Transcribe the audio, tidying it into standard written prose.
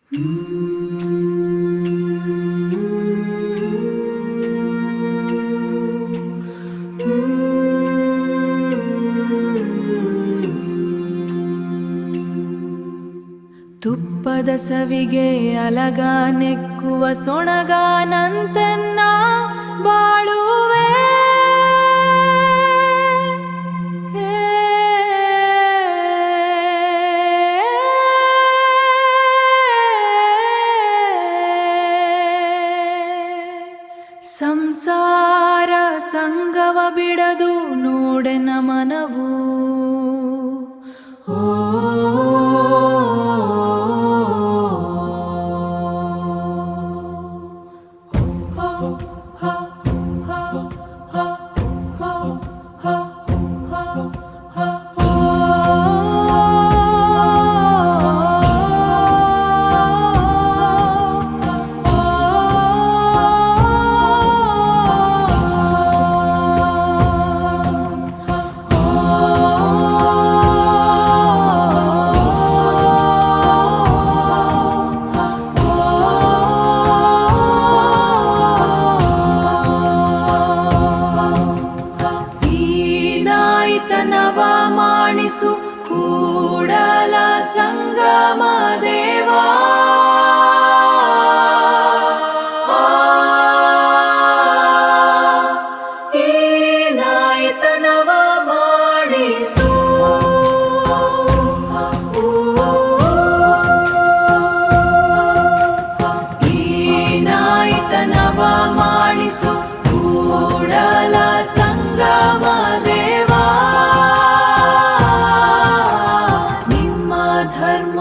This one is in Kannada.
ತುಪ್ಪದ ಸವಿಗೆ ಅಲಗ ನೆಕ್ಕುವ ಸೊಣಗ ನಂತನ್ನ ಬಾಳುವೆ ಸಂಸಾರ ಸಂಗವ ಬಿಡದು ನೋಡೆನ ಮನವು ತನವ ಮಾಣಿಸು ಕೂಡಲ ಸಂಗಮ ದೇವಾ ಈ ನಾಯತನವ ಮಾಡಿಸು ಈ ನಾಯತನವ ಮಾಡಿಸು ಕೂಡಲ ಸಂಗಮ ದೇವಾ ಧರ್ಮ